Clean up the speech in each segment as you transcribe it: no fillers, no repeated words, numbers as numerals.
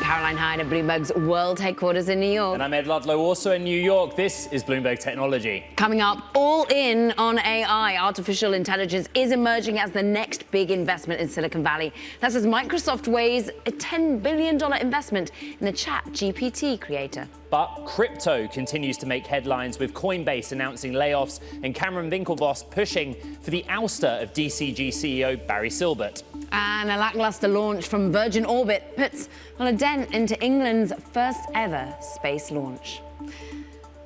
Caroline Hyde at Bloomberg's world headquarters in New York. And I'm Ed Ludlow, also in New York. This is Bloomberg Technology. Coming up, all in on AI. Artificial intelligence is emerging as the next big investment in Silicon Valley. That's as Microsoft weighs a $10 billion investment in the ChatGPT creator. But crypto continues to make headlines, with Coinbase announcing layoffs and Cameron Winklevoss pushing for the ouster of DCG CEO Barry Silbert. And a lackluster launch from Virgin Orbit puts a dent into England's first ever space launch.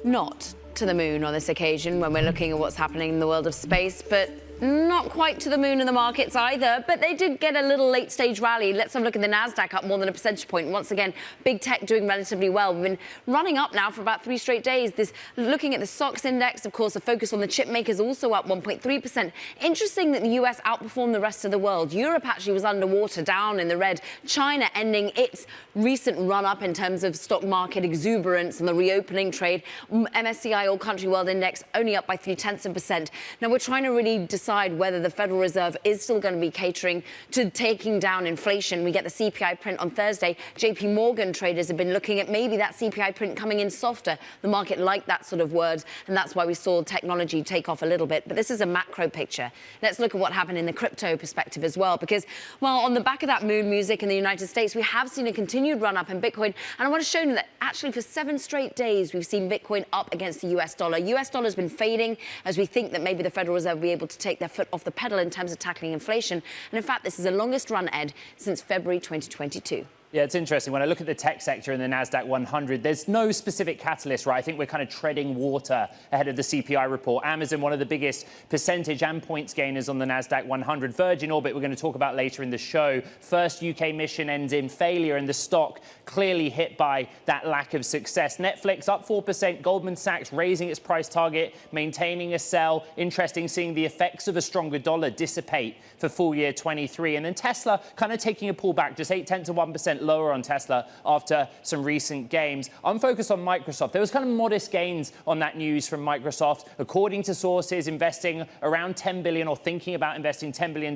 Not to the moon on this occasion when we're looking at what's happening in the world of space, but not quite to the moon in the markets either, but they did get a little late-stage rally. Let's have a look at the Nasdaq, up more than a percentage point. Once again, big tech doing relatively well. We've been running up now for about 3 straight days. Looking at the SOX index, of course, the focus on the chip makers also up 1.3%. Interesting that the US outperformed the rest of the world. Europe actually was underwater, down in the red. China ending its recent run-up in terms of stock market exuberance and the reopening trade. MSCI All Country World Index only up by 0.3%. Now, we're trying to really decide whether the Federal Reserve is still going to be catering to taking down inflation. We get the CPI print on Thursday. JP Morgan traders have been looking at maybe that CPI print coming in softer. The market liked that sort of word, and that's why we saw technology take off a little bit. But this is a macro picture. Let's look at what happened in the crypto perspective as well, because, well, on the back of that mood music in the United States, we have seen a continued run-up in Bitcoin. And I want to show you that actually for 7 straight days, we've seen Bitcoin up against the US dollar. US dollar has been fading as we think that maybe the Federal Reserve will be able to take their foot off the pedal in terms of tackling inflation. And in fact, this is the longest run, Ed, since February 2022. Yeah, it's interesting. When I look at the tech sector in the NASDAQ 100, there's no specific catalyst, right? I think we're kind of treading water ahead of the CPI report. Amazon, one of the biggest percentage and points gainers on the NASDAQ 100. Virgin Orbit, we're going to talk about later in the show. First UK mission ends in failure, and the stock clearly hit by that lack of success. Netflix up 4%. Goldman Sachs raising its price target, maintaining a sell. Interesting seeing the effects of a stronger dollar dissipate for full year 23. And then Tesla kind of taking a pullback, just 0.8 of 1% lower on Tesla after some recent gains. I'm focused on Microsoft. There was kind of modest gains on that news from Microsoft. According to sources, investing around $10 billion, or thinking about investing $10 billion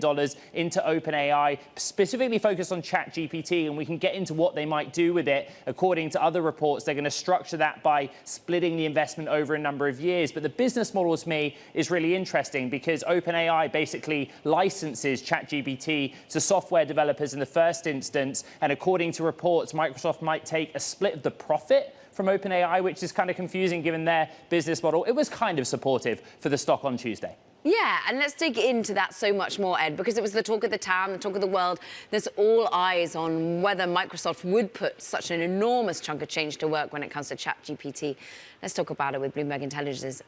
into OpenAI, specifically focused on ChatGPT, and we can get into what they might do with it. According to other reports, they're going to structure that by splitting the investment over a number of years. But the business model, to me, is really interesting because OpenAI basically licenses ChatGPT to software developers in the first instance, and according to reports, Microsoft might take a split of the profit from OpenAI, which is kind of confusing given their business model. It was kind of supportive for the stock on Tuesday. Yeah, and let's dig into that so much more, Ed, because it was the talk of the town, the talk of the world. There's all eyes on whether Microsoft would put such an enormous chunk of change to work when it comes to ChatGPT. Let's talk about it with Bloomberg Intelligence's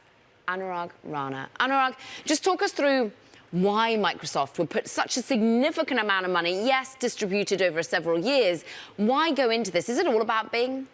Anurag Rana. Anurag, just talk us through why Microsoft would put such a significant amount of money, yes, distributed over several years. Why go into this? Is it all about Bing?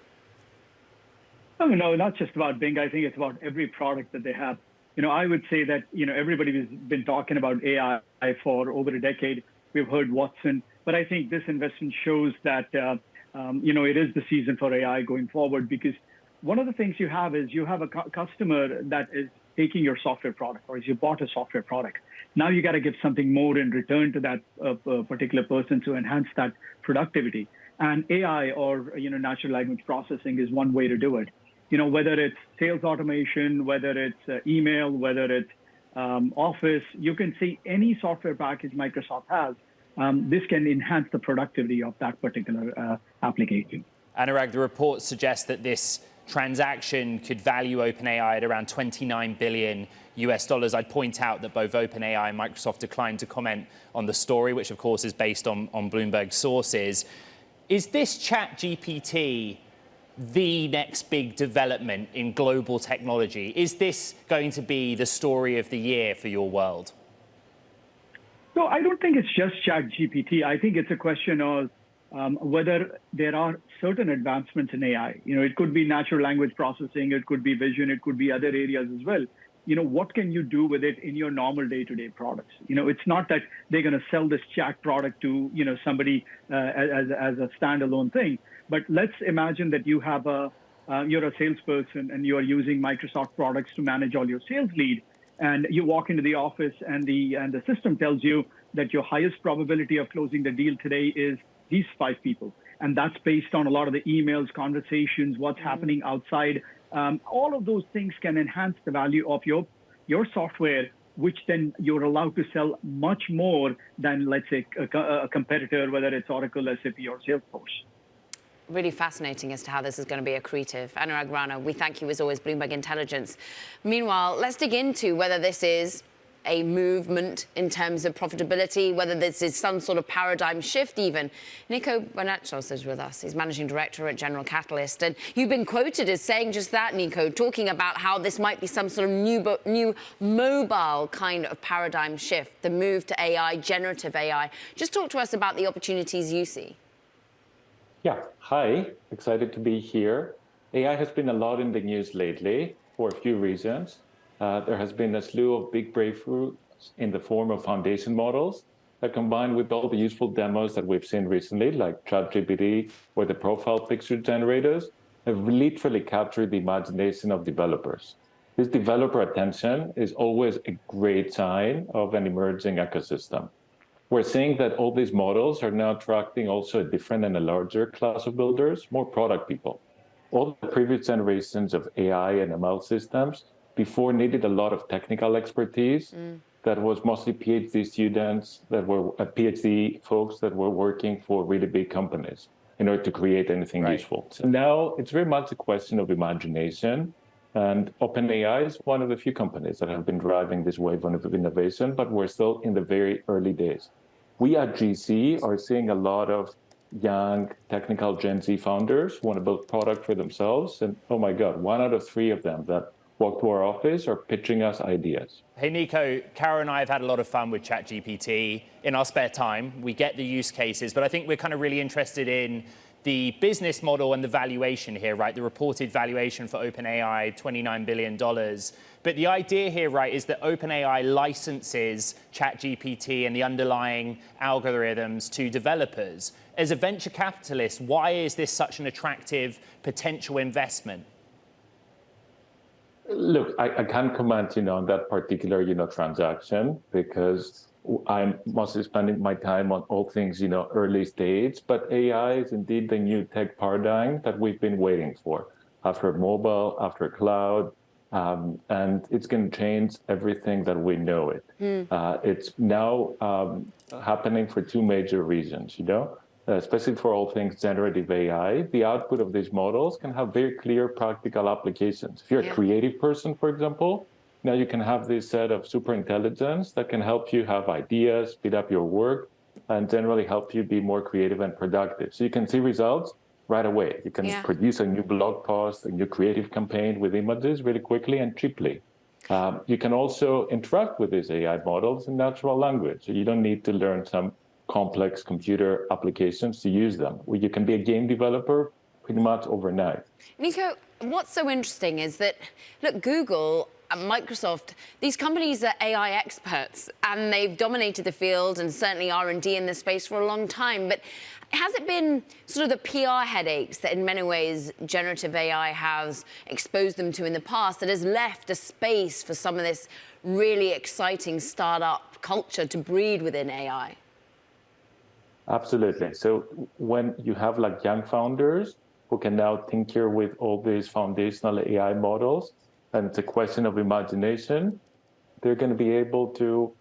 No, not just about Bing. I think it's about every product that they have. I would say that, everybody has been talking about AI for over a decade. We've heard Watson, but I think this investment shows that, it is the season for AI going forward, because one of the things you have is you have a customer that is taking your software product, or you bought a software product. Now you got to give something more in return to that particular person to enhance that productivity. And AI, or natural language processing, is one way to do it. Whether it's sales automation, whether it's email, whether it's Office, you can see any software package Microsoft has. This can enhance the productivity of that particular application. Anurag, the report suggests that this transaction could value OpenAI at around $29 billion US dollars. I'd point out that both OpenAI and Microsoft declined to comment on the story, which of course is based on Bloomberg sources. Is this ChatGPT the next big development in global technology? Is this going to be the story of the year for your world? No, I don't think it's just ChatGPT. I think it's a question of whether there are certain advancements in AI. It could be natural language processing, it could be vision, it could be other areas as well. What can you do with it in your normal day-to-day products? It's not that they're going to sell this chat product to, somebody as a standalone thing. But let's imagine that you have you're a salesperson and you are using Microsoft products to manage all your sales lead. And you walk into the office and the system tells you that your highest probability of closing the deal today is these 5 people. And that's based on a lot of the emails, conversations, what's happening outside. All of those things can enhance the value of your software, which then you're allowed to sell much more than, let's say, a competitor, whether it's Oracle, SAP, or Salesforce. Really fascinating as to how this is going to be accretive. Anurag Rana, we thank you as always, Bloomberg Intelligence. Meanwhile, let's dig into whether this is a movement in terms of profitability, whether this is some sort of paradigm shift even. Nico Bonachos is with us. He's managing director at General Catalyst. And you've been quoted as saying just that, Nico, talking about how this might be some sort of new mobile kind of paradigm shift, the move to AI, generative AI. Just talk to us about the opportunities you see. Yeah, hi, excited to be here. AI has been a lot in the news lately for a few reasons. There has been a slew of big breakthroughs in the form of foundation models that, combined with all the useful demos that we've seen recently, like ChatGPT or the profile picture generators, have literally captured the imagination of developers. This developer attention is always a great sign of an emerging ecosystem. We're seeing that all these models are now attracting also a different and a larger class of builders, more product people. All the previous generations of AI and ML systems before needed a lot of technical expertise. That was mostly PhD students that were PhD folks that were working for really big companies in order to create anything useful. So now it's very much a question of imagination. And OpenAI is one of the few companies that have been driving this wave of innovation, but we're still in the very early days. We at GC are seeing a lot of young technical Gen Z founders who want to build product for themselves. And oh my God, 1 out of 3 of them that walk to our office are pitching us ideas. Hey, Nico, Cara and I have had a lot of fun with ChatGPT in our spare time. We get the use cases, but I think we're kind of really interested in the business model and the valuation here, right? The reported valuation for OpenAI, $29 billion. But the idea here, right, is that OpenAI licenses ChatGPT and the underlying algorithms to developers. As a venture capitalist, why is this such an attractive potential investment? Look, I can't comment, on that particular, transaction because I'm mostly spending my time on all things, early stage. But AI is indeed the new tech paradigm that we've been waiting for after mobile, after cloud, and it's going to change everything that we know it. It's now happening for 2 major reasons, especially for all things generative AI. The output of these models can have very clear practical applications. If you're a creative person, for example, now you can have this set of super intelligence that can help you have ideas, speed up your work, and generally help you be more creative and productive. So you can see results right away. You can produce a new blog post, a new creative campaign with images really quickly and cheaply. You can also interact with these AI models in natural language. So you don't need to learn some complex computer applications to use them. You can be a game developer pretty much overnight. Nico, what's so interesting is that, look, Google and Microsoft, these companies are AI experts, and they've dominated the field and certainly R&D in this space for a long time. But has it been sort of the PR headaches that in many ways generative AI has exposed them to in the past that has left a space for some of this really exciting startup culture to breed within AI? Absolutely. So when you have like young founders who can now tinker with all these foundational AI models, and it's a question of imagination, they're going to be able to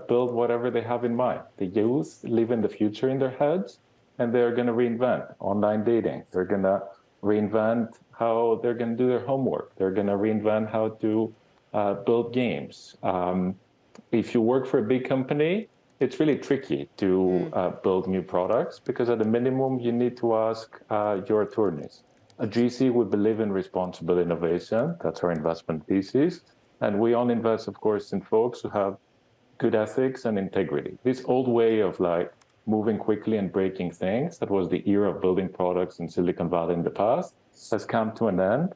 build whatever they have in mind. The youth live in the future in their heads, and they're going to reinvent online dating. They're going to reinvent how they're going to do their homework. They're going to reinvent how to build games. If you work for a big company, it's really tricky to build new products because at a minimum, you need to ask your attorneys. At GC, we believe in responsible innovation. That's our investment thesis. And we only invest, of course, in folks who have good ethics and integrity. This old way of like moving quickly and breaking things, that was the era of building products in Silicon Valley in the past, has come to an end.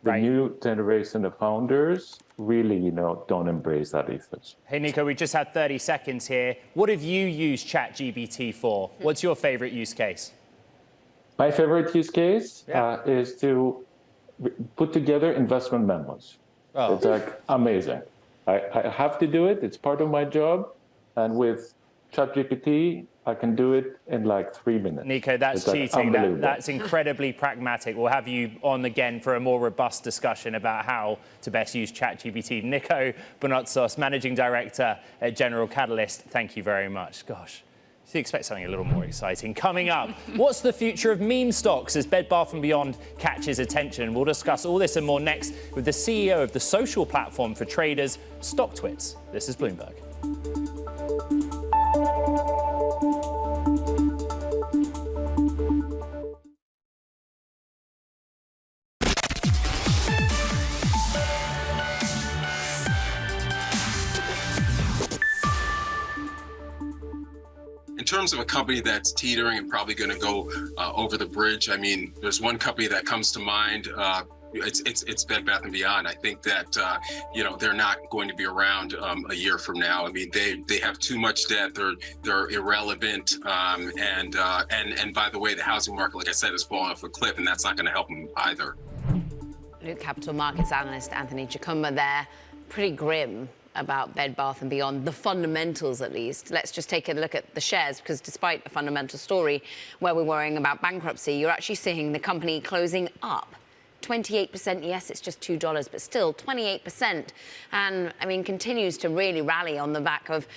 The new generation of founders really, don't embrace that ethos. Hey, Nico, we just had 30 seconds here. What have you used ChatGPT for? What's your favorite use case? My favorite use case is to put together investment memos. It's like amazing. I have to do it. It's part of my job. And with ChatGPT, I can do it in like 3 minutes. Nico, that's It's like cheating. unbelievable. That's incredibly pragmatic. We'll have you on again for a more robust discussion about how to best use ChatGPT. Nico Bonotzos, Managing Director at General Catalyst, thank you very much. Gosh, you expect something a little more exciting. Coming up, what's the future of meme stocks as Bed Bath & Beyond catches attention? We'll discuss all this and more next with the CEO of the social platform for traders, StockTwits. This is Bloomberg. In terms of a company that's teetering and probably going to go over the bridge, I mean, there's one company that comes to mind. It's Bed Bath & Beyond. I think that they're not going to be around a year from now. I mean, they have too much debt. They're irrelevant. And by the way, the housing market, like I said, is falling off a cliff, and that's not going to help them either. Luke, capital markets analyst Anthony Chukumba there, pretty grim about Bed Bath & Beyond, the fundamentals at least. Let's just take a look at the shares, because despite a fundamental story where we're worrying about bankruptcy, you're actually seeing the company closing up 28%. Yes, it's just $2, but still 28%. And I mean, continues to really rally on the back of,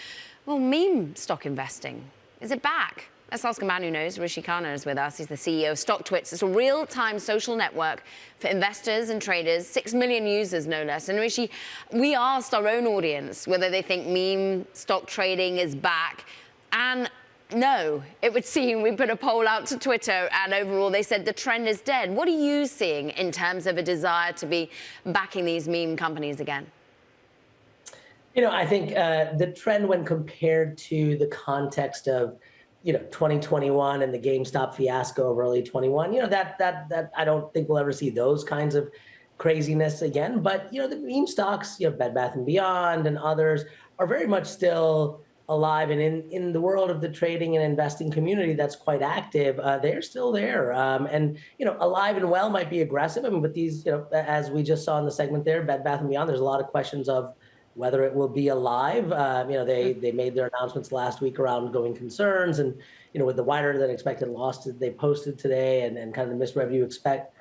well, meme stock investing. Is it back? Let's ask a man who knows. Rishi Khanna is with us. He's the CEO of StockTwits. It's a real-time social network for investors and traders, 6 million users, no less. And Rishi, we asked our own audience whether they think meme stock trading is back. And no, it would seem we put a poll out to Twitter, and overall they said the trend is dead. What are you seeing in terms of a desire to be backing these meme companies again? You know, I think the trend, when compared to the context of 2021 and the GameStop fiasco of early 21, that I don't think we'll ever see those kinds of craziness again. But, the meme stocks, Bed Bath & Beyond and others are very much still alive. And in the world of the trading and investing community that's quite active, they're still there. And, alive and well might be aggressive. I mean, but these, as we just saw in the segment there, Bed Bath & Beyond, there's a lot of questions of whether it will be alive. They made their announcements last week around going concerns, and with the wider than expected loss that they posted today, and kind of the missed revenue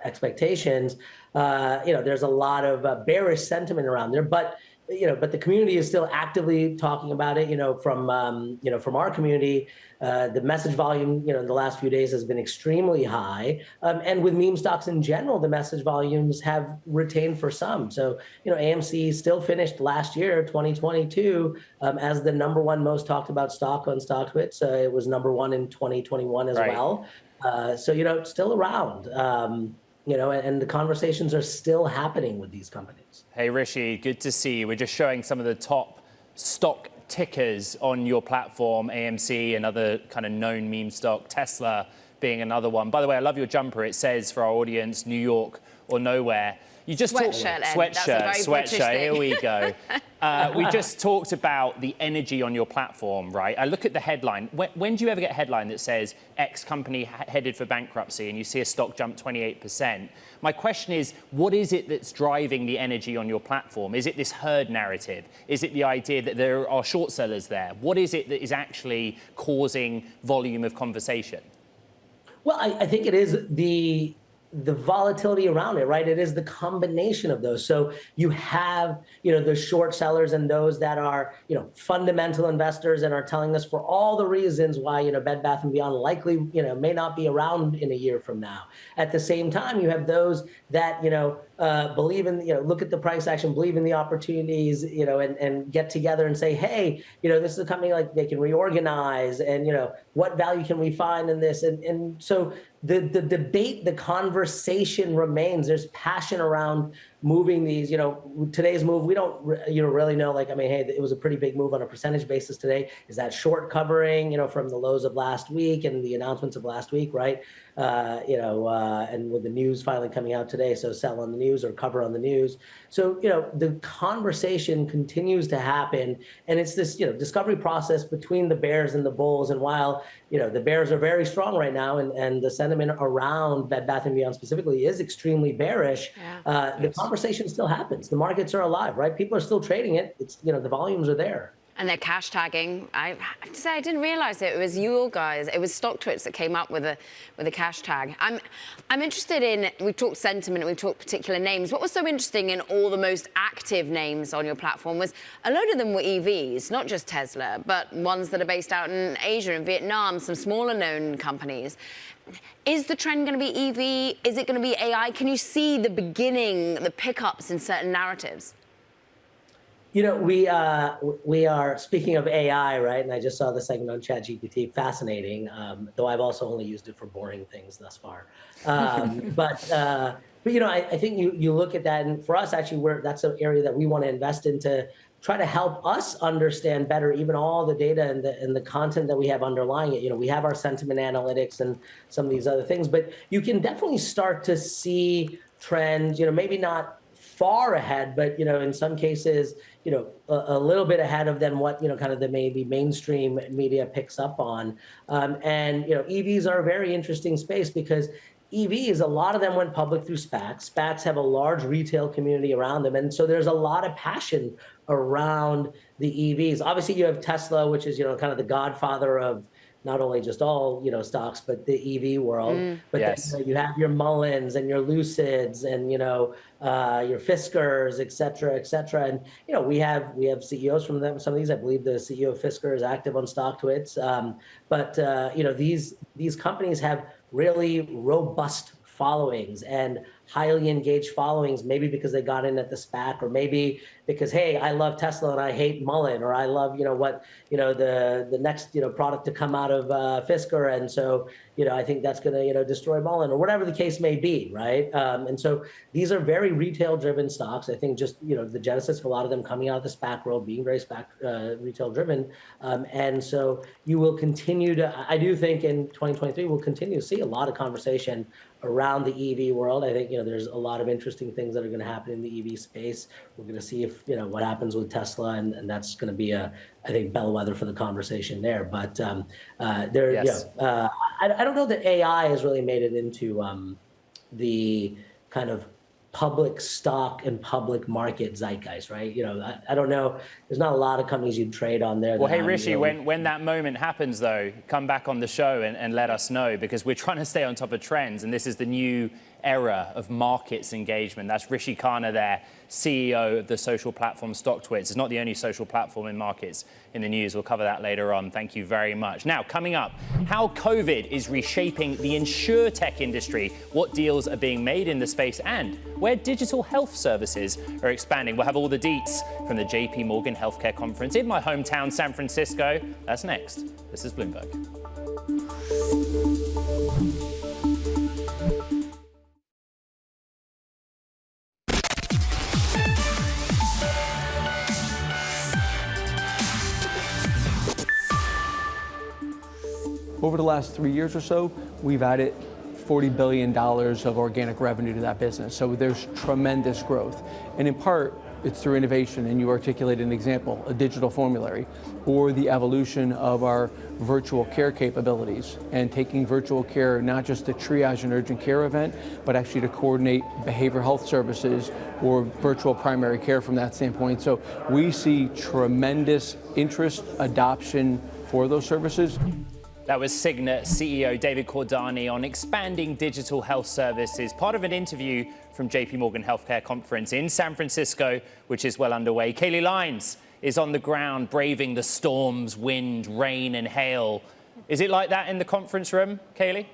expectations, there's a lot of bearish sentiment around there. But the community is still actively talking about it. From our community, the message volume, in the last few days has been extremely high. And with meme stocks in general, the message volumes have retained for some. So, AMC still finished last year, 2022, as the #1 most talked about stock on StockTwits. It was #1 in 2021 as well. So, still around. And the conversations are still happening with these companies. Hey, Rishi, good to see you. We're just showing some of the top stock tickers on your platform, AMC and other kind of known meme stock, Tesla being another one. By the way, I love your jumper. It says for our audience, New York or nowhere. You just sweatshirt. Here we go. We just talked about the energy on your platform, right? I look at the headline. When do you ever get a headline that says X company headed for bankruptcy and you see a stock jump 28%? My question is, what is it that's driving the energy on your platform? Is it this herd narrative? Is it the idea that there are short sellers there? What is it that is actually causing volume of conversation? Well, I think it is the volatility around it, right? It is the combination of those. So you have, the short sellers and those that are, fundamental investors and are telling us for all the reasons why, Bed Bath & Beyond likely, may not be around in a year from now. At the same time, you have those that, believe in, look at the price action, believe in the opportunities, and get together and say, hey, this is a company like they can reorganize, and, what value can we find in this? And so the debate, the conversation remains. There's passion around moving these, today's move, we don't, really know, like, I mean, hey, it was a pretty big move on a percentage basis today. Is that short covering, from the lows of last week and the announcements of last week, right? And with the news finally coming out today, so sell on the news or cover on the news. So, the conversation continues to happen, and it's this, discovery process between the bears and the bulls. And while, the bears are very strong right now, and the sentiment around Bed Bath & Beyond specifically is extremely bearish, the conversation still happens. The markets are alive, right? People are still trading it. It's, the volumes are there. And their cash tagging, I have to say I didn't realize it was you guys. It was StockTwits that came up with a cash tag. I'm interested in, we've talked sentiment, we've talked particular names. What was so interesting in all the most active names on your platform was a load of them were EVs, not just Tesla, but ones that are based out in Asia and Vietnam, some smaller known companies. Is the trend going to be EV? Is it going to be AI? Can you see the beginning, the pickups in certain narratives? You know, we are, speaking of AI, right? And I just saw the segment on ChatGPT, fascinating, though I've also only used it for boring things thus far. But you know, I think you look at that, and for us, actually, that's an area that we want to invest in to try to help us understand better even all the data and the content that we have underlying it. You know, we have our sentiment analytics and some of these other things, but you can definitely start to see trends, you know, maybe not far ahead, but, you know, in some cases, you know, a little bit ahead of than what, you know, kind of the maybe mainstream media picks up on. And, you know, EVs are a very interesting space because EVs, a lot of them went public through SPACs. SPACs have a large retail community around them. And so there's a lot of passion around the EVs. Obviously, you have Tesla, which is, you know, kind of the godfather of not only just all, you know, stocks, but the EV world. But yes. then you have your Mullins and your Lucids and, you know, your Fiskars, et cetera, et cetera. And, you know, we have CEOs from them. Some of these, I believe the CEO of Fiskar is active on StockTwits. But you know, these companies have really robust followings and highly engaged followings, maybe because they got in at the SPAC, or maybe because, hey, I love Tesla and I hate Mullen, or I love, you know, what, you know, the next, you know, product to come out of Fiskar, and so, you know, I think that's going to, you know, destroy Mullen, or whatever the case may be, right? And so these are very retail-driven stocks. I think just, you know, the genesis for a lot of them coming out of the SPAC world being very SPAC retail-driven, and so you will continue to, I do think in 2023 we'll continue to see a lot of conversation around the EV world. I think, you know, there's a lot of interesting things that are going to happen in the EV space. We're going to see if, you know, what happens with Tesla, and that's going to be a, I think, bellwether for the conversation there. But there, yes. I don't know that AI has really made it into the kind of public stock and public market zeitgeist, right? You know, I don't know. There's not a lot of companies you'd trade on there. Well, hey, Rishi, when that moment happens, though, come back on the show and let us know, because we're trying to stay on top of trends, and this is the new era of markets engagement. That's Rishi Khanna there, CEO of the social platform StockTwits. It's not the only social platform in markets in the news. We'll cover that later on. Thank you very much. Now, coming up, how COVID is reshaping the insurtech industry, what deals are being made in the space, and where digital health services are expanding. We'll have all the deets from the JP Morgan Healthcare Conference in my hometown, San Francisco. That's next. This is Bloomberg. Over the last 3 years or so, we've added $40 billion of organic revenue to that business. So there's tremendous growth. And in part, it's through innovation, and you articulated an example, a digital formulary, or the evolution of our virtual care capabilities, and taking virtual care not just to triage an urgent care event, but actually to coordinate behavioral health services or virtual primary care from that standpoint. So we see tremendous interest, adoption for those services. That was Cigna CEO David Cordani on expanding digital health services, part of an interview from JP Morgan Healthcare Conference in San Francisco, which is well underway. Kaylee Lines is on the ground, braving the storms, wind, rain, and hail. Is it like that in the conference room, Kaylee?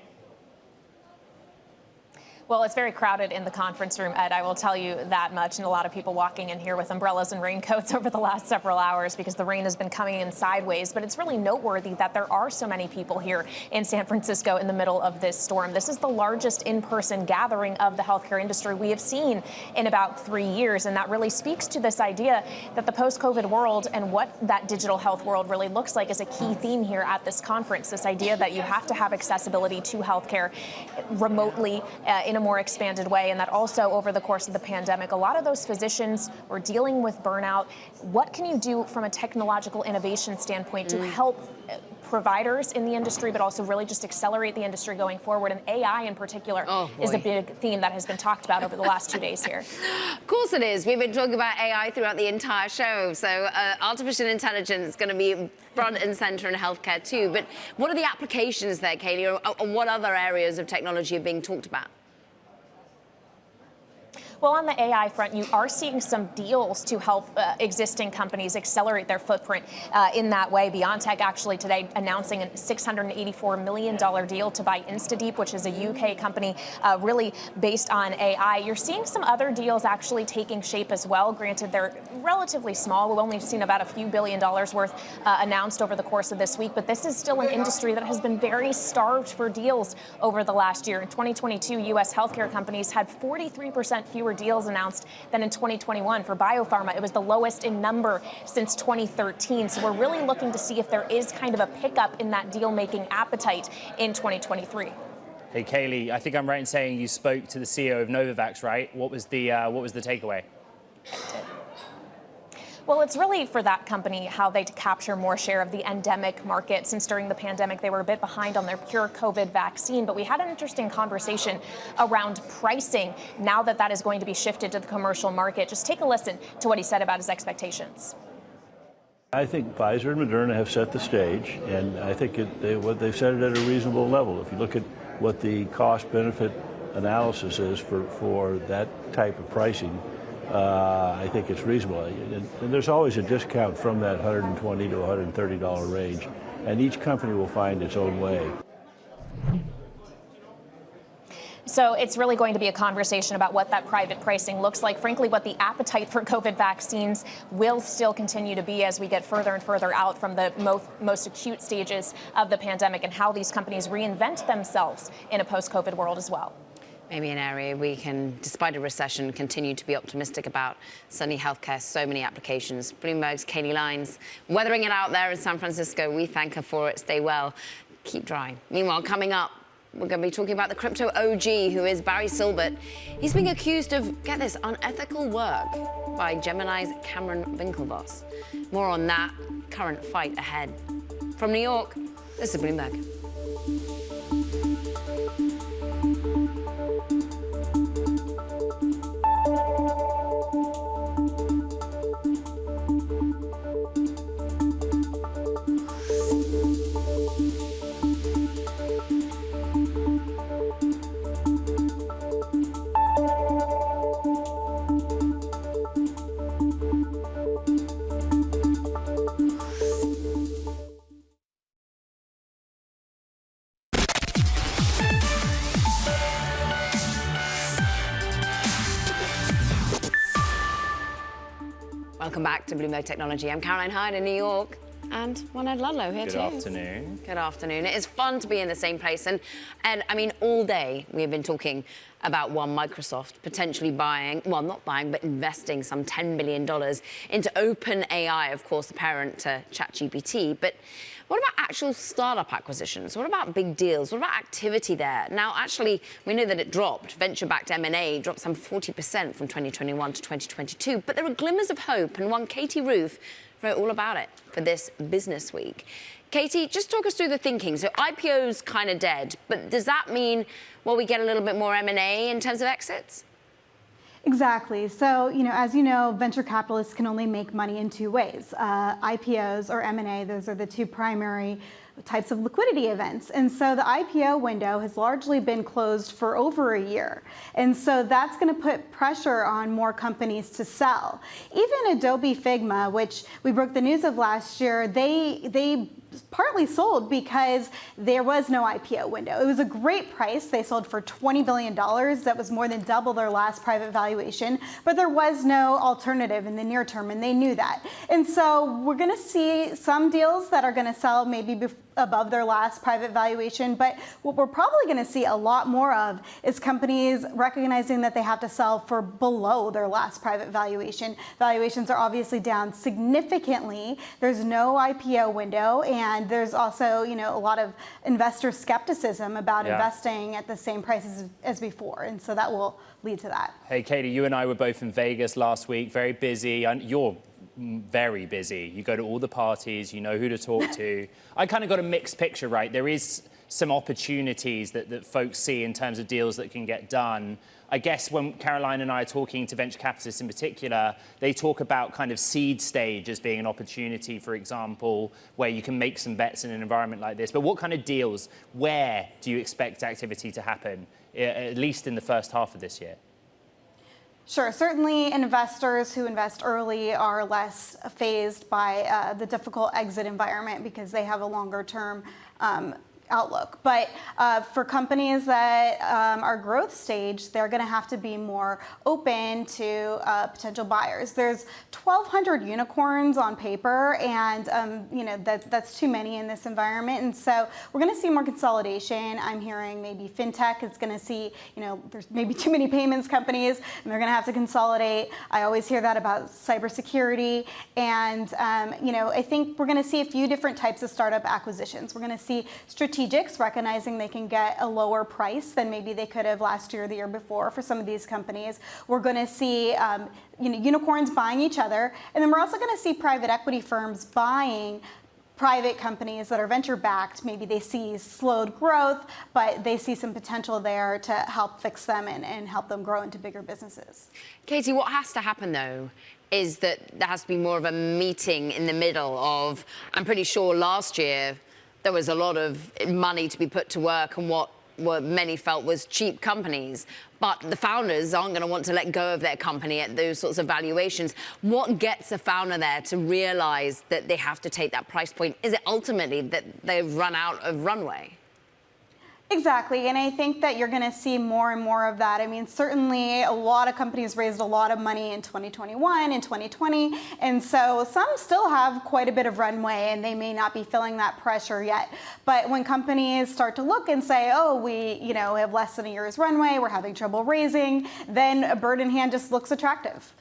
Well, it's very crowded in the conference room, Ed, I will tell you that much, and a lot of people walking in here with umbrellas and raincoats over the last several hours because the rain has been coming in sideways. But it's really noteworthy that there are so many people here in San Francisco in the middle of this storm. This is the largest in-person gathering of the healthcare industry we have seen in about 3 years, and that really speaks to this idea that the post-COVID world and what that digital health world really looks like is a key theme here at this conference. This idea that you have to have accessibility to healthcare remotely in a more expanded way, and that also over the course of the pandemic, a lot of those physicians were dealing with burnout. What can you do from a technological innovation standpoint to help providers in the industry, but also really just accelerate the industry going forward. And AI in particular is a big theme that has been talked about over the last 2 days here. Of course it is. We've been talking about AI throughout the entire show. So artificial intelligence is going to be front and center in healthcare too. But what are the applications there, Kaylee, or what other areas of technology are being talked about? Well, on the AI front, you are seeing some deals to help existing companies accelerate their footprint in that way. BioNTech actually today announcing a $684 million deal to buy InstaDeep, which is a UK company really based on AI. You're seeing some other deals actually taking shape as well. Granted, they're relatively small. We've only seen about a few $1 billion worth announced over the course of this week, but this is still an industry that has been very starved for deals over the last year. In 2022, U.S. healthcare companies had 43% fewer deals announced than in 2021. For biopharma, it was the lowest in number since 2013. So we're really looking to see if there is kind of a pickup in that deal-making appetite in 2023. Hey, Kaylee, I think I'm right in saying you spoke to the CEO of Novavax, right? What was the takeaway? Well, it's really for that company how they capture more share of the endemic market. Since during the pandemic, they were a bit behind on their pure COVID vaccine. But we had an interesting conversation around pricing now that that is going to be shifted to the commercial market. Just take a listen to what he said about his expectations. I think Pfizer and Moderna have set the stage, and I think they've set it at a reasonable level. If you look at what the cost-benefit analysis is for that type of pricing, I think it's reasonable. And there's always a discount from that $120 to $130 range, and each company will find its own way. So it's really going to be a conversation about what that private pricing looks like. Frankly, what the appetite for COVID vaccines will still continue to be as we get further and further out from the most acute stages of the pandemic, and how these companies reinvent themselves in a post-COVID world as well. Maybe an area we can, despite a recession, continue to be optimistic about. Certainly healthcare, so many applications. Bloomberg's Katie Lines, weathering it out there in San Francisco. We thank her for it. Stay well. Keep dry. Meanwhile, coming up, we're going to be talking about the crypto OG, who is Barry Silbert. He's being accused of, get this, unethical work by Gemini's Cameron Winklevoss. More on that current fight ahead. From New York, this is Bloomberg. Welcome back to Bloomberg Technology. I'm Caroline Hyde in New York, and York and Ed Ludlow here too. Good afternoon. Good afternoon. It is fun to be in the same place, and I mean, all day we have been talking about Microsoft potentially buying, well, not buying, but investing some $10 billion into OpenAI, of course, the parent to ChatGPT. But what about actual startup acquisitions? What about big deals? What about activity there? Now, actually, we know that it dropped. Venture-backed M&A dropped some 40% from 2021 to 2022. But there are glimmers of hope, and one Katie Roof wrote all about it for this Business Week. Katie, just talk us through the thinking. So IPO's kind of dead, but does that mean, well, we get a little bit more M&A in terms of exits? Exactly. So, as you know, venture capitalists can only make money in two ways. IPOs or M&A, those are the two primary types of liquidity events. And so the IPO window has largely been closed for over a year. And so that's going to put pressure on more companies to sell. Even Adobe Figma, which we broke the news of last year, they partly sold because there was no IPO window. It was a great price. They sold for $20 billion. That was more than double their last private valuation, but there was no alternative in the near term, and they knew that. And so we're going to see some deals that are going to sell maybe above their last private valuation, but what we're probably going to see a lot more of is companies recognizing that they have to sell for below their last private valuation. Valuations are obviously down significantly. There's no IPO window, and there's also, a lot of investor skepticism about investing at the same prices as before, and so that will lead to that. Hey, Katie, you and I were both in Vegas last week, very busy, and you're very busy. You go to all the parties, you know who to talk to. I kind of got a mixed picture, right? There is some opportunities that folks see in terms of deals that can get done. I guess when Caroline and I are talking to venture capitalists in particular, they talk about kind of seed stage as being an opportunity, for example, where you can make some bets in an environment like this. But what kind of deals, where do you expect activity to happen, at least in the first half of this year? Sure. Certainly, investors who invest early are less fazed by the difficult exit environment because they have a longer-term outlook. But for companies that are growth stage, they're going to have to be more open to potential buyers. There's 1,200 unicorns on paper, and that's too many in this environment. And so we're going to see more consolidation. I'm hearing maybe fintech is going to see, there's maybe too many payments companies, and they're going to have to consolidate. I always hear that about cybersecurity, and I think we're going to see a few different types of startup acquisitions. We're going to see strategics recognizing they can get a lower price than maybe they could have last year or the year before for some of these companies. We're going to see unicorns buying each other, and then we're also going to see private equity firms buying private companies that are venture backed. Maybe they see slowed growth, but they see some potential there to help fix them and help them grow into bigger businesses. Katie, what has to happen though is that there has to be more of a meeting in the middle of, I'm pretty sure last year there was a lot of money to be put to work and what many felt was cheap companies. But the founders aren't going to want to let go of their company at those sorts of valuations. What gets a founder there to realize that they have to take that price point? Is it ultimately that they've run out of runway? Exactly, and I think that you're going to see more and more of that. I mean, certainly a lot of companies raised a lot of money in 2021 and 2020, and so some still have quite a bit of runway, and they may not be feeling that pressure yet. But when companies start to look and say, oh, we have less than a year's runway, we're having trouble raising, then a bird in hand just looks attractive.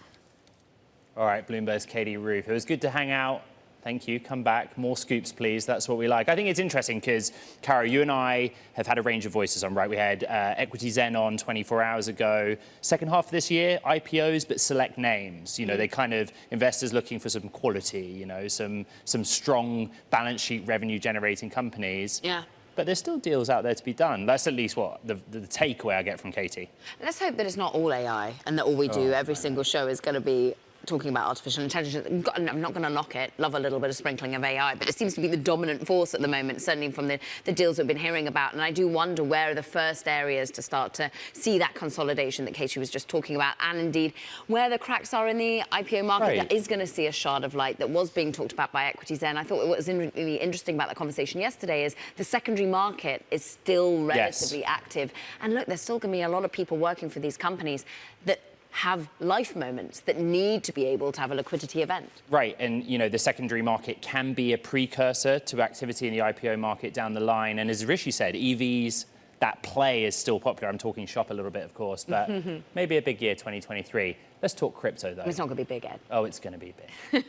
All right, Bloomberg's Katie Roof. It was good to hang out. Thank you. Come back. More scoops, please. That's what we like. I think it's interesting because, Caro, you and I have had a range of voices on, right? We had Equity Zen on 24 hours ago. Second half of this year, IPOs, but select names. They kind of investors looking for some quality, some strong balance sheet revenue generating companies. Yeah. But there's still deals out there to be done. That's at least what the takeaway I get from Katie. Let's hope that it's not all AI and that all we do every single show is going to be talking about artificial intelligence. I'm not going to knock it. Love a little bit of sprinkling of AI, but it seems to be the dominant force at the moment, certainly from the deals we've been hearing about. And I do wonder where are the first areas to start to see that consolidation that Katie was just talking about, and indeed where the cracks are in the IPO market that is going to see a shard of light that was being talked about by Equity Zen. I thought what was really interesting about the conversation yesterday is the secondary market is still relatively active. And look, there's still going to be a lot of people working for these companies that have life moments that need to be able to have a liquidity event. Right, and the secondary market can be a precursor to activity in the IPO market down the line. And as Rishi said, EVs, that play is still popular. I'm talking shop a little bit, of course, but maybe a big year 2023. Let's talk crypto, though. It's not going to be big, Ed. Oh, it's going to be big.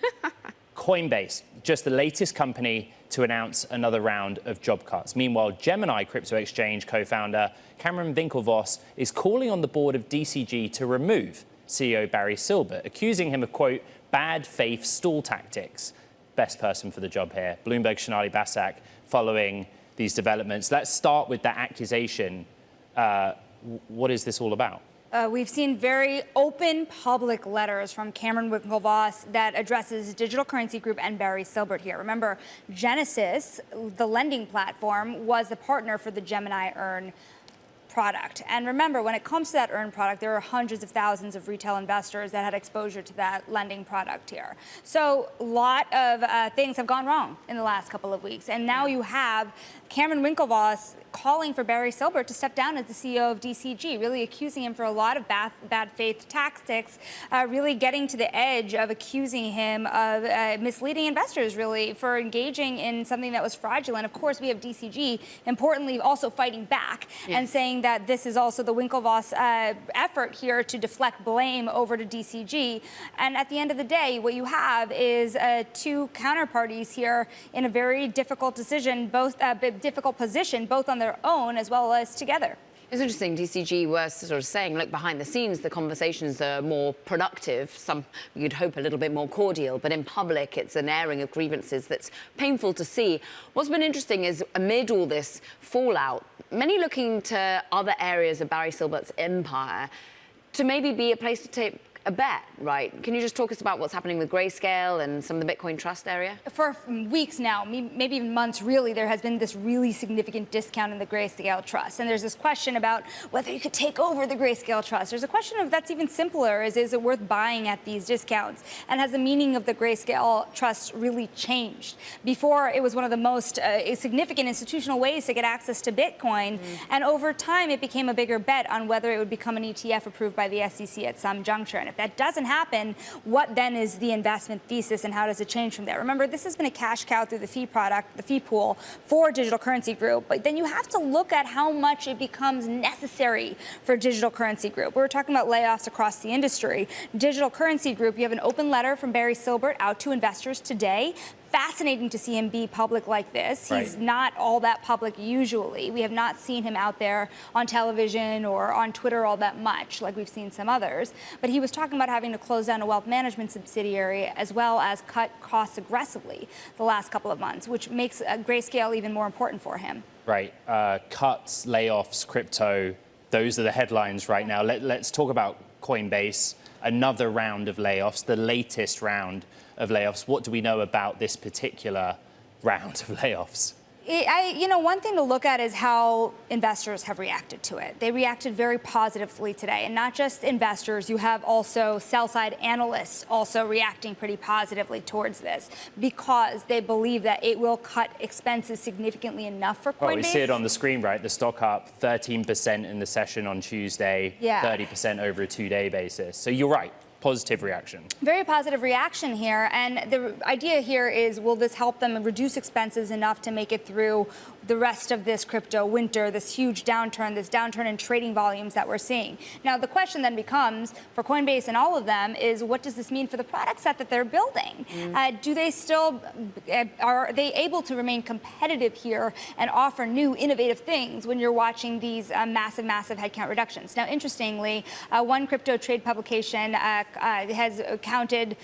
Coinbase, just the latest company to announce another round of job cuts. Meanwhile, Gemini crypto exchange co-founder Cameron Winklevoss is calling on the board of DCG to remove CEO Barry Silbert, accusing him of, quote, bad faith stall tactics. Best person for the job here. Bloomberg's Sonali Basak following these developments. Let's start with that accusation. What is this all about? We've seen very open public letters from Cameron Winklevoss that addresses Digital Currency Group and Barry Silbert here. Remember, Genesis, the lending platform, was the partner for the Gemini Earn product. And remember, when it comes to that Earn product, there are hundreds of thousands of retail investors that had exposure to that lending product here. So a lot of things have gone wrong in the last couple of weeks. And now you have Cameron Winklevoss calling for Barry Silbert to step down as the CEO of DCG, really accusing him for a lot of bad faith tactics, really getting to the edge of accusing him of misleading investors, really, for engaging in something that was fraudulent. Of course, we have DCG, importantly, also fighting back and saying that this is also the Winklevoss effort here to deflect blame over to DCG. And at the end of the day, what you have is two counterparties here in a very difficult decision, difficult position, both on their own as well as together. It's interesting, DCG were sort of saying, look, behind the scenes, the conversations are more productive. Some, you'd hope, a little bit more cordial, but in public, it's an airing of grievances that's painful to see. What's been interesting is, amid all this fallout, many looking to other areas of Barry Silbert's empire to maybe be a place to take a bet, right? Can you just talk us about what's happening with Grayscale and some of the Bitcoin Trust area? For weeks now, maybe even months, really, there has been this really significant discount in the Grayscale Trust. And there's this question about whether you could take over the Grayscale Trust. There's a question of that's even simpler, is it worth buying at these discounts? And has the meaning of the Grayscale Trust really changed? Before, it was one of the most significant institutional ways to get access to Bitcoin. And over time, it became a bigger bet on whether it would become an ETF approved by the SEC at some juncture. And if that doesn't happen, what then is the investment thesis and how does it change from there? Remember, this has been a cash cow through the fee product, the fee pool for Digital Currency Group, but then you have to look at how much it becomes necessary for Digital Currency Group. We were talking about layoffs across the industry. Digital Currency Group, you have an open letter from Barry Silbert out to investors today. Fascinating to see him be public like this. Right. He's not all that public usually. We have not seen him out there on television or on Twitter all that much, like we've seen some others. But he was talking about having to close down a wealth management subsidiary as well as cut costs aggressively the last couple of months, which makes Grayscale even more important for him. Right. Cuts, layoffs, crypto, those are the headlines right now. Let's talk about Coinbase, another round of layoffs, the latest round of layoffs. What do we know about this particular round of layoffs? One thing to look at is how investors have reacted to it. They reacted very positively today, and not just investors. You have also sell-side analysts also reacting pretty positively towards this because they believe that it will cut expenses significantly enough for Coinbase. Well, we see it on the screen, right? The stock up 13% in the session on Tuesday, 30% over a two-day basis. So you're right. Positive reaction. Very positive reaction here. And the idea here is, will this help them reduce expenses enough to make it through the rest of this crypto winter, this huge downturn, this downturn in trading volumes that we're seeing? Now, the question then becomes, for Coinbase and all of them, is what does this mean for the product set that they're building? Do they still, are they able to remain competitive here and offer new innovative things when you're watching these massive headcount reductions? Now, interestingly, one crypto trade publication has counted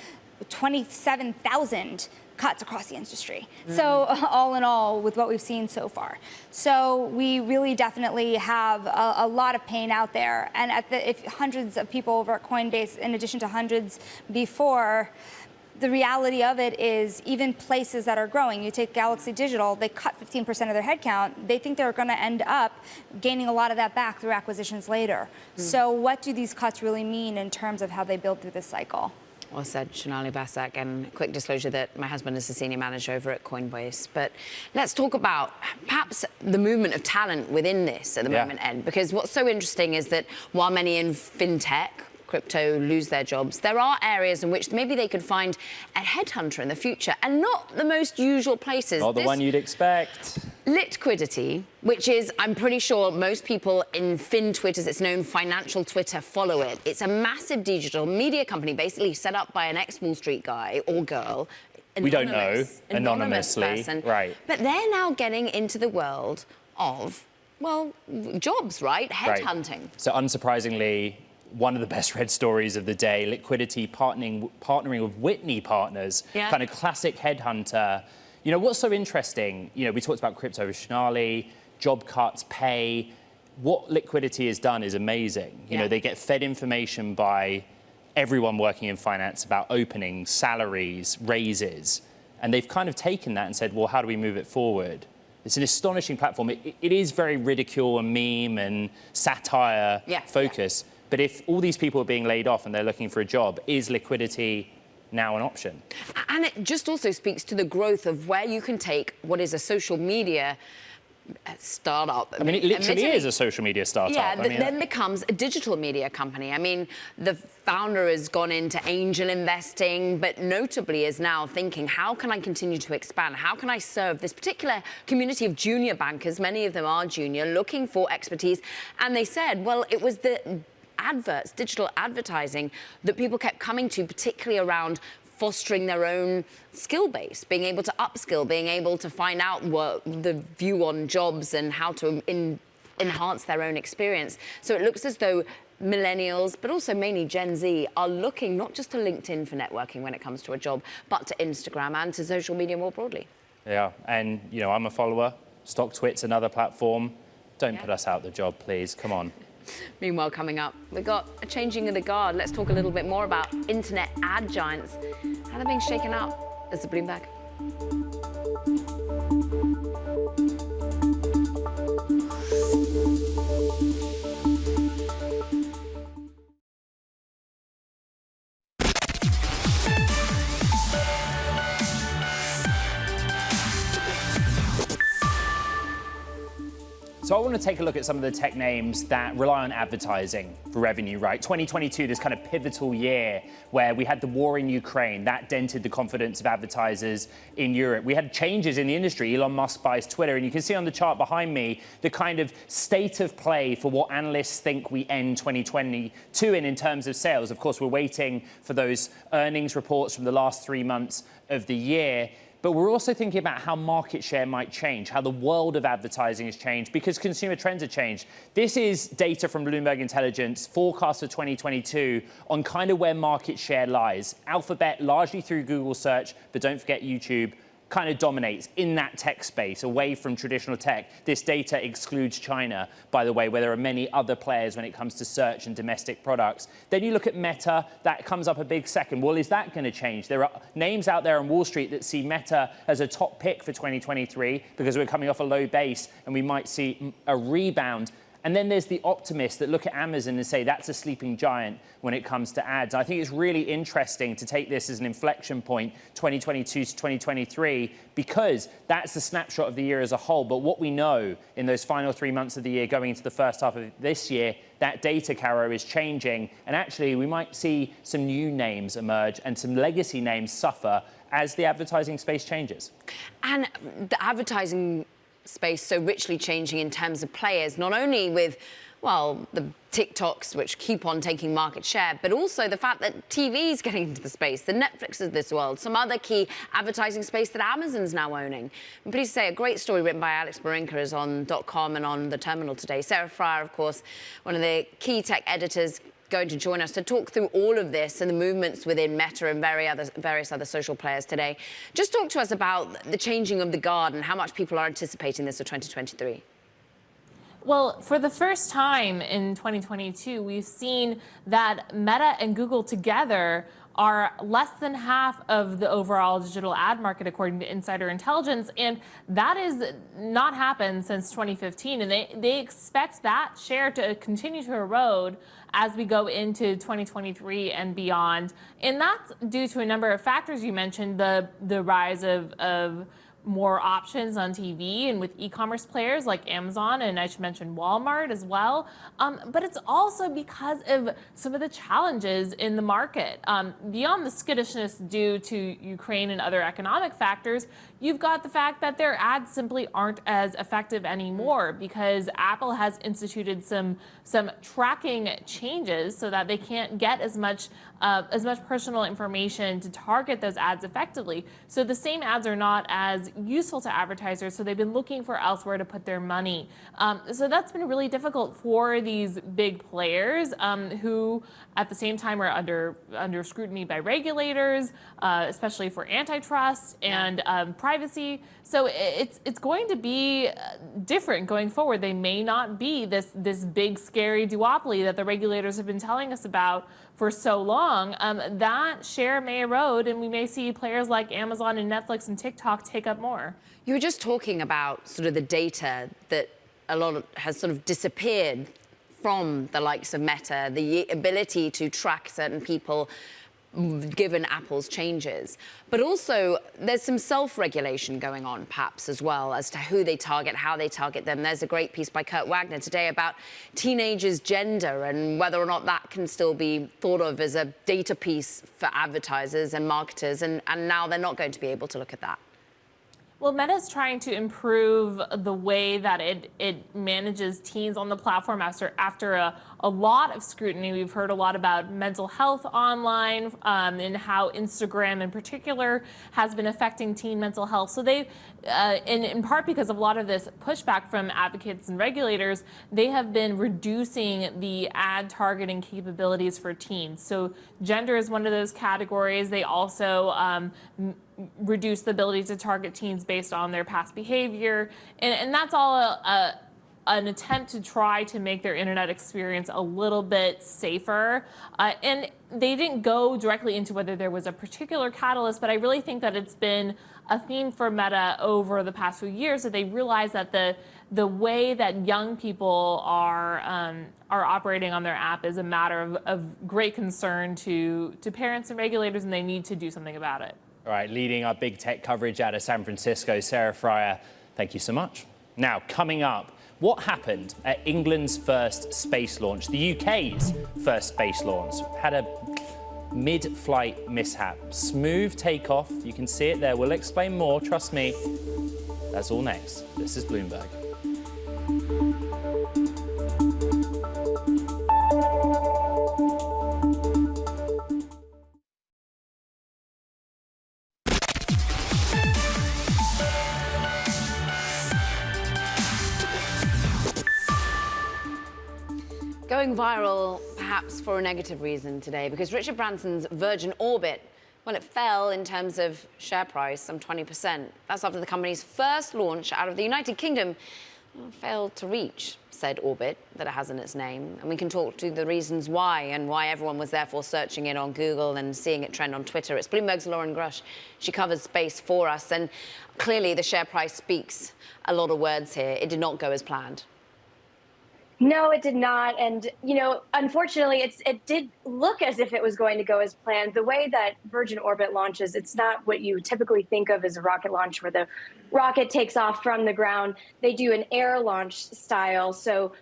27,000 cuts across the industry. So all in all, with what we've seen so far. So we really definitely have a lot of pain out there. And if hundreds of people over at Coinbase, in addition to hundreds before, the reality of it is even places that are growing, you take Galaxy Digital, they cut 15% of their headcount. They think they're going to end up gaining a lot of that back through acquisitions later. So what do these cuts really mean in terms of how they build through this cycle? Well said, Shonali Basak, and quick disclosure that my husband is a senior manager over at Coinbase. But let's talk about perhaps the movement of talent within this at the moment, Ed, because what's so interesting is that while many in fintech, crypto lose their jobs, there are areas in which maybe they could find a headhunter in the future, and not the most usual places. Not the one you'd expect. Liquidity, which is, I'm pretty sure most people in FinTwitter, as it's known, financial Twitter, follow it. It's a massive digital media company basically set up by an ex-Wall Street guy or girl. We don't know, anonymously, person. Right. But they're now getting into the world of, well, jobs, right? Headhunting. Right. So unsurprisingly, one of the best read stories of the day, Liquidity partnering with Whitney Partners, kind of classic headhunter. You know, what's so interesting, you know, we talked about crypto with Shonali, job cuts, pay. What Liquidity has done is amazing. You know, they get fed information by everyone working in finance about openings, salaries, raises. And they've kind of taken that and said, well, how do we move it forward? It's an astonishing platform. It is very ridicule and meme and satire focused. But if all these people are being laid off and they're looking for a job, is Liquidity now an option? And it just also speaks to the growth of where you can take what is a social media startup. I mean, it literally is a social media startup. Yeah, then becomes a digital media company. I mean, the founder has gone into angel investing, but notably is now thinking, how can I continue to expand? How can I serve this particular community of junior bankers? Many of them are junior, looking for expertise. And they said, well, it was the adverts, digital advertising, that people kept coming to, particularly around fostering their own skill base, being able to upskill, being able to find out what the view on jobs and how to enhance their own experience. So it looks as though millennials, but also mainly Gen Z, are looking not just to LinkedIn for networking when it comes to a job, but to Instagram and to social media more broadly. Yeah, and I'm a follower. StockTwit's another platform. Don't put us out the job, please. Come on. Meanwhile, coming up, we've got a changing of the guard. Let's talk a little bit more about internet ad giants, how they're being shaken up. There's the Bloomberg. So I want to take a look at some of the tech names that rely on advertising for revenue, right? 2022, this kind of pivotal year where we had the war in Ukraine. That dented the confidence of advertisers in Europe. We had changes in the industry. Elon Musk buys Twitter. And you can see on the chart behind me the kind of state of play for what analysts think we end 2022 in terms of sales. Of course, we're waiting for those earnings reports from the last 3 months of the year. But we're also thinking about how market share might change, how the world of advertising has changed, because consumer trends have changed. This is data from Bloomberg Intelligence, forecast for 2022, on kind of where market share lies. Alphabet, largely through Google search, but don't forget YouTube, kind of dominates in that tech space, away from traditional tech. This data excludes China, by the way, where there are many other players when it comes to search and domestic products. Then you look at Meta, that comes up a big second. Well, is that going to change? There are names out there on Wall Street that see Meta as a top pick for 2023 because we're coming off a low base and we might see a rebound. And then there's the optimists that look at Amazon and say that's a sleeping giant when it comes to ads. I think it's really interesting to take this as an inflection point, 2022 to 2023, because that's the snapshot of the year as a whole. But what we know in those final 3 months of the year going into the first half of this year, that data, Caro, is changing. And actually, we might see some new names emerge and some legacy names suffer as the advertising space changes. And the advertising space so richly changing in terms of players, not only with, well, the TikToks, which keep on taking market share, but also the fact that TV is getting into the space, the Netflix of this world, some other key advertising space that Amazon's now owning. I'm pleased to say a great story written by Alex Barinka is on .com and on The Terminal today. Sarah Fryer, of course, one of the key tech editors, going to join us to talk through all of this and the movements within Meta and various other social players today. Just talk to us about the changing of the guard and how much people are anticipating this for 2023. Well, for the first time in 2022, we've seen that Meta and Google together are less than half of the overall digital ad market, according to Insider Intelligence. And that has not happened since 2015. And they expect that share to continue to erode as we go into 2023 and beyond. And that's due to a number of factors. You mentioned the rise of more options on TV and with e-commerce players like Amazon, and I should mention Walmart as well. But it's also because of some of the challenges in the market. Beyond the skittishness due to Ukraine and other economic factors, you've got the fact that their ads simply aren't as effective anymore because Apple has instituted some tracking changes so that they can't get as much personal information to target those ads effectively. So the same ads are not as useful to advertisers, so they've been looking for elsewhere to put their money. So that's been really difficult for these big players who at the same time are under scrutiny by regulators, especially for antitrust and privacy. So it's going to be different going forward. They may not be this big scary duopoly that the regulators have been telling us about for so long. That share may erode, and we may see players like Amazon and Netflix and TikTok take up more. You were just talking about sort of the data that has sort of disappeared from the likes of Meta, the ability to track certain people given Apple's changes. But also, there's some self-regulation going on, perhaps, as well, as to who they target, how they target them. There's a great piece by Kurt Wagner today about teenagers' gender and whether or not that can still be thought of as a data piece for advertisers and marketers, and now they're not going to be able to look at that. Well, Meta is trying to improve the way that it manages teens on the platform after a lot of scrutiny. We've heard a lot about mental health online and how Instagram in particular has been affecting teen mental health. So they, in part because of a lot of this pushback from advocates and regulators, they have been reducing the ad targeting capabilities for teens. So gender is one of those categories. They also reduce the ability to target teens based on their past behavior. And that's all an attempt to try to make their internet experience a little bit safer. And they didn't go directly into whether there was a particular catalyst, but I really think that it's been a theme for Meta over the past few years that they realize that the way that young people are operating on their app is a matter of great concern to parents and regulators, and they need to do something about it. All right, leading our big tech coverage out of San Francisco, Sarah Fryer, thank you so much. Now, coming up, what happened at England's first space launch, the UK's first space launch? Had a mid-flight mishap. Smooth takeoff, you can see it there. We'll explain more, trust me. That's all next. This is Bloomberg. Going viral, perhaps for a negative reason today, because Richard Branson's Virgin Orbit, well, it fell in terms of share price, some 20%. That's after the company's first launch out of the United Kingdom failed to reach said orbit that it has in its name. And we can talk to the reasons why and why everyone was therefore searching it on Google and seeing it trend on Twitter. It's Bloomberg's Lauren Grush. She covers space for us. And clearly the share price speaks a lot of words here. It did not go as planned. No, it did not. And, you know, unfortunately, it did look as if it was going to go as planned. The way that Virgin Orbit launches, it's not what you typically think of as a rocket launch where the rocket takes off from the ground. They do an air launch style. So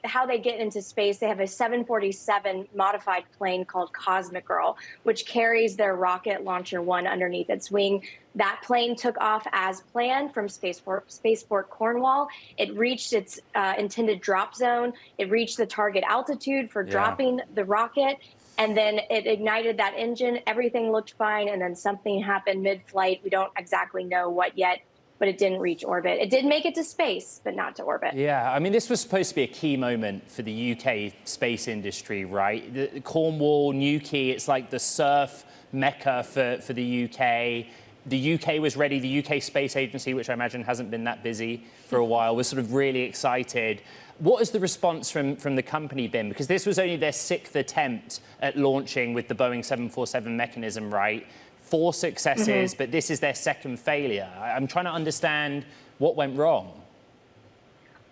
how they get into space, they have a 747 modified plane called Cosmic Girl, which carries their rocket launcher one underneath its wing. That plane took off as planned from Spaceport Cornwall. It reached its intended drop zone. It reached the target altitude for dropping the rocket. And then it ignited that engine. Everything looked fine. And then something happened mid-flight. We don't exactly know what yet, but it didn't reach orbit. It did make it to space, but not to orbit. Yeah, I mean, this was supposed to be a key moment for the UK space industry, right? The Cornwall, Newquay, it's like the surf mecca for the UK. The UK was ready. The UK Space Agency, which I imagine hasn't been that busy for a while, was sort of really excited. What has the response from the company been? Because this was only their 6th attempt at launching with the Boeing 747 mechanism, right? 4 successes, but this is their 2nd failure. I'm trying to understand what went wrong.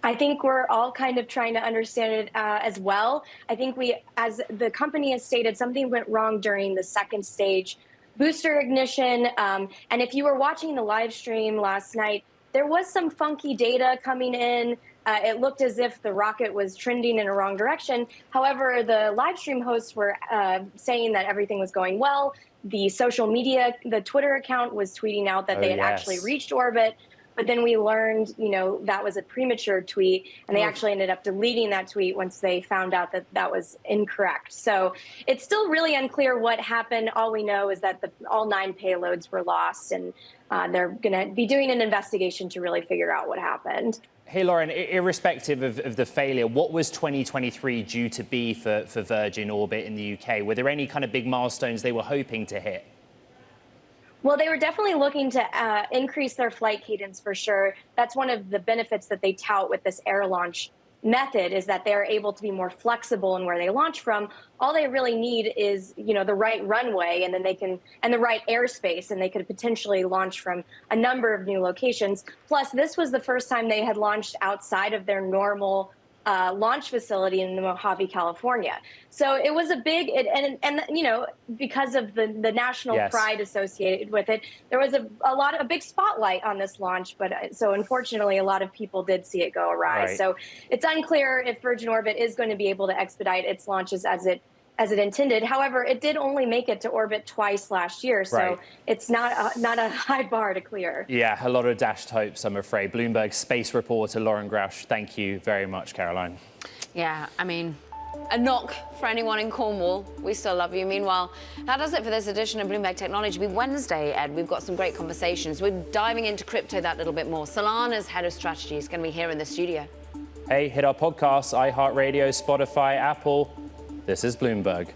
I think we're all kind of trying to understand it as well. I think as the company has stated, something went wrong during the 2nd stage booster ignition. And if you were watching the live stream last night, there was some funky data coming in. It looked as if the rocket was trending in a wrong direction. However, the live stream hosts were saying that everything was going well. The social media, the Twitter account was tweeting out that they had actually reached orbit. But then we learned, you know, that was a premature tweet, and they actually ended up deleting that tweet once they found out that that was incorrect. So it's still really unclear what happened. All we know is that all 9 payloads were lost, and they're going to be doing an investigation to really figure out what happened. Hey, Lauren, irrespective of the failure, what was 2023 due to be for Virgin Orbit in the UK? Were there any kind of big milestones they were hoping to hit? Well, they were definitely looking to increase their flight cadence for sure. That's one of the benefits that they tout with this air launch method, is that they're able to be more flexible in where they launch from. All they really need is, you know, the right runway, and then and the right airspace, and they could potentially launch from a number of new locations. Plus, this was the first time they had launched outside of their normal launch facility in Mojave, California. So it was a big, and you know, because of the national pride associated with it, there was a big spotlight on this launch. But so unfortunately, a lot of people did see it go awry. Right. So it's unclear if Virgin Orbit is going to be able to expedite its launches as it as it intended. However, it did only make it to orbit twice last year, so Right. it's not a high bar to clear. Yeah, a lot of dashed hopes, I'm afraid. Bloomberg space reporter Lauren Grausch, thank you very much, Caroline. Yeah, I mean, a knock for anyone in Cornwall. We still love you. Meanwhile, that does it for this edition of Bloomberg Technology. Wednesday, Ed, we've got some great conversations. We're diving into crypto that little bit more. Solana's head of strategy is going to be here in the studio. Hey, hit our podcasts, iHeartRadio, Spotify, Apple. This is Bloomberg.